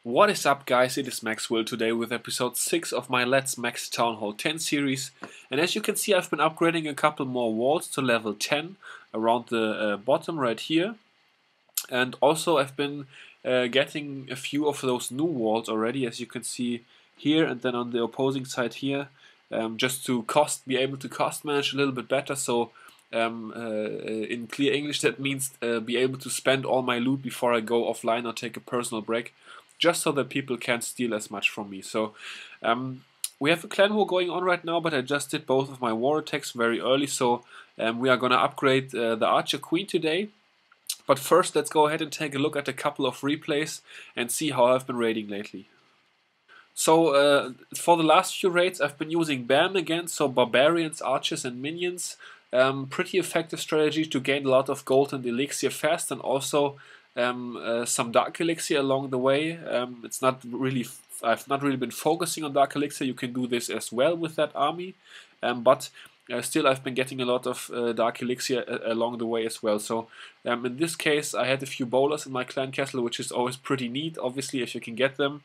What is up, guys? It is Maxwell today with episode 6 of my Let's Max Town Hall 10 series. And as you can see, I've been upgrading a couple more walls to level 10 around the bottom right here. And also I've been getting a few of those new walls already, as you can see here and then on the opposing side here, just to be able to cost manage a little bit better. So in clear English, that means be able to spend all my loot before I go offline or take a personal break, just so that people can't steal as much from me. So we have a clan war going on right now, but I just did both of my war attacks very early, so we are gonna upgrade the Archer Queen today. But first, let's go ahead and take a look at a couple of replays and see how I've been raiding lately. So for the last few raids, I've been using BAM again, so Barbarians, Archers and Minions. Pretty effective strategy to gain a lot of gold and elixir fast, and also some dark elixir along the way. I've not really been focusing on dark elixir. You can do this as well with that army, but still I've been getting a lot of dark elixir along the way as well. So in this case, I had a few bowlers in my clan castle, which is always pretty neat, obviously, if you can get them.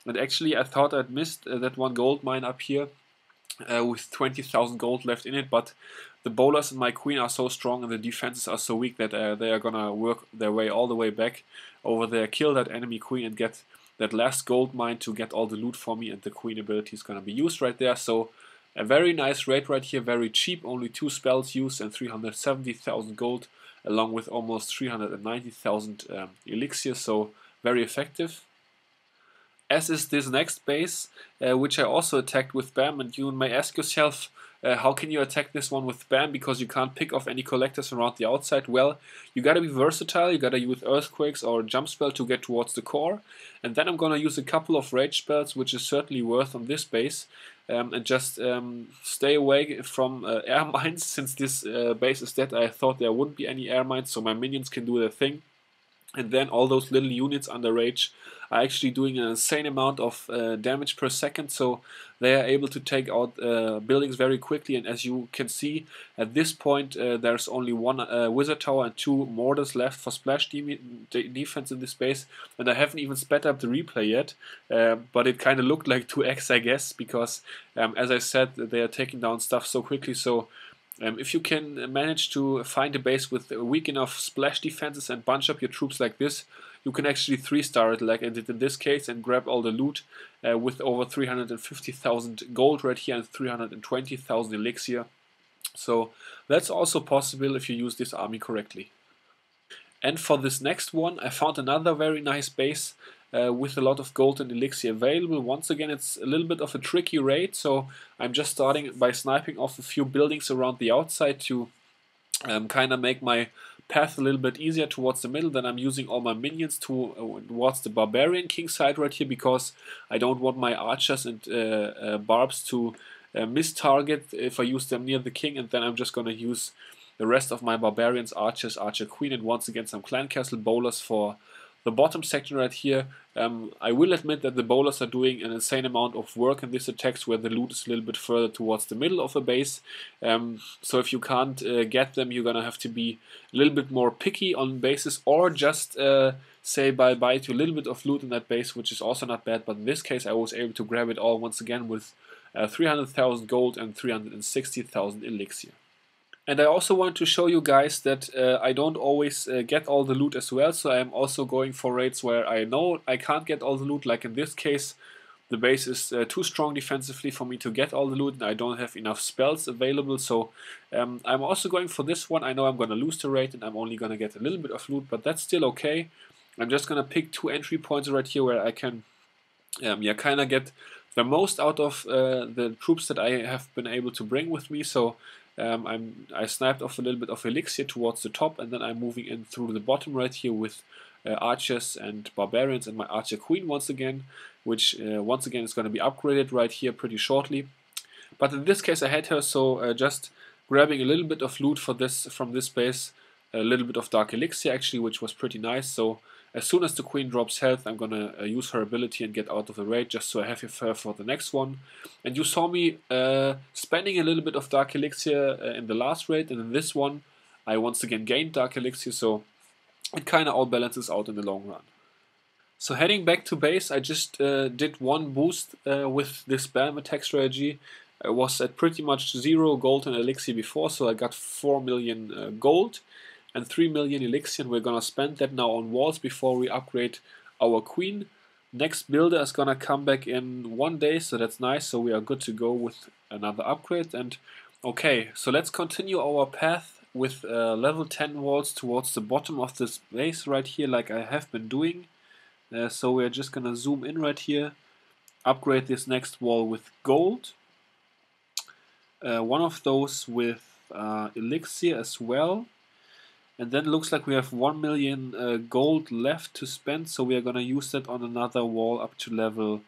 And actually, I thought I'd missed that one gold mine up here with 20,000 gold left in it, but the bowlers and my queen are so strong and the defenses are so weak that they are gonna work their way all the way back over there, kill that enemy queen and get that last gold mine to get all the loot for me, and the queen ability is gonna be used right there. So a very nice raid right here, very cheap, only 2 spells used and 370,000 gold, along with almost 390,000 elixir, so very effective. As is this next base, which I also attacked with BAM, and you may ask yourself, how can you attack this one with BAM, because you can't pick off any collectors around the outside? Well, you gotta be versatile, you gotta use Earthquakes or Jump Spell to get towards the core, and then I'm gonna use a couple of Rage spells, which is certainly worth on this base, and just stay away from air mines. Since this base is dead, I thought there wouldn't be any air mines, so my minions can do their thing. And then all those little units under Rage are actually doing an insane amount of damage per second, so they are able to take out buildings very quickly. And as you can see, at this point there's only one Wizard Tower and 2 Mortars left for splash defense in this base, and I haven't even sped up the replay yet, but it kind of looked like 2x, I guess, because as I said, they are taking down stuff so quickly. So if you can manage to find a base with weak enough splash defenses and bunch up your troops like this, you can actually 3-star it like I did in this case and grab all the loot with over 350,000 gold right here and 320,000 elixir. So that's also possible if you use this army correctly. And for this next one, I found another very nice base with a lot of gold and elixir available. Once again, it's a little bit of a tricky raid, so I'm just starting by sniping off a few buildings around the outside to kind of make my path a little bit easier towards the middle. Then I'm using all my minions towards the Barbarian King side right here, because I don't want my archers and barbs to miss target if I use them near the king, and then I'm just going to use the rest of my Barbarians, Archers, Archer Queen, and once again some Clan Castle bowlers for the bottom section right here. I will admit that the bowlers are doing an insane amount of work in this attacks, where the loot is a little bit further towards the middle of the base. So if you can't get them, you're gonna have to be a little bit more picky on bases, or just say bye-bye to a little bit of loot in that base, which is also not bad. But in this case, I was able to grab it all once again with 300,000 gold and 360,000 elixir. And I also want to show you guys that I don't always get all the loot as well, so I am also going for raids where I know I can't get all the loot. Like in this case, the base is too strong defensively for me to get all the loot, and I don't have enough spells available. So I'm also going for this one. I know I'm going to lose the raid and I'm only going to get a little bit of loot, but that's still okay. I'm just going to pick 2 entry points right here where I can kind of get the most out of the troops that I have been able to bring with me. So I sniped off a little bit of elixir towards the top, and then I'm moving in through the bottom right here with archers and barbarians and my archer queen once again, which once again is going to be upgraded right here pretty shortly. But in this case I had her, so just grabbing a little bit of loot for this from this base, a little bit of dark elixir actually, which was pretty nice. So As soon as the queen drops health, I'm gonna use her ability and get out of the raid, just so I have her for the next one. And you saw me spending a little bit of Dark Elixir in the last raid, and in this one I once again gained Dark Elixir, so it kinda all balances out in the long run. So heading back to base, I just did one boost with this Bam attack strategy. I was at pretty much 0 gold and elixir before, so I got 4 million gold and 3 million elixir, and we're gonna spend that now on walls before we upgrade our queen. Next builder is gonna come back in 1 day, so that's nice, so we are good to go with another upgrade. And okay, so let's continue our path with level 10 walls towards the bottom of this base right here, like I have been doing. So we're just gonna zoom in right here, upgrade this next wall with gold, one of those with elixir as well, and then looks like we have 1 million gold left to spend, so we are gonna use that on another wall up to level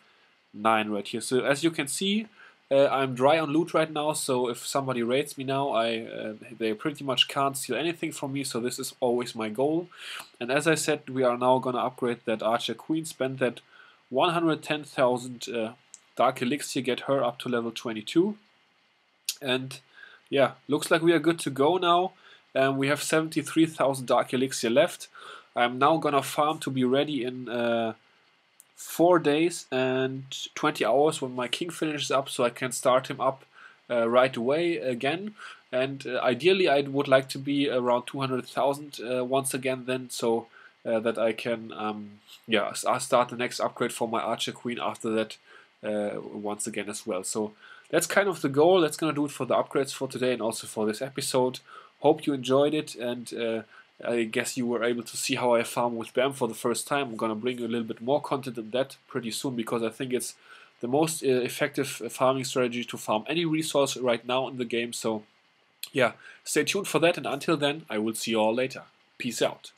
9 right here. So as you can see, I'm dry on loot right now, so if somebody raids me now, they pretty much can't steal anything from me, so this is always my goal. And as I said, we are now gonna upgrade that Archer Queen, spend that 110,000 Dark Elixir, get her up to level 22. And yeah, looks like we are good to go now. We have 73,000 Dark Elixir left. I'm now gonna farm to be ready in 4 days and 20 hours when my king finishes up, so I can start him up right away again. And ideally I would like to be around 200,000 once again then, so that I can start the next upgrade for my Archer Queen after that once again as well. So that's kind of the goal. That's gonna do it for the upgrades for today and also for this episode. Hope you enjoyed it, and I guess you were able to see how I farm with Bam for the first time. I'm gonna bring you a little bit more content on that pretty soon, because I think it's the most effective farming strategy to farm any resource right now in the game. So yeah, stay tuned for that, and until then, I will see you all later. Peace out.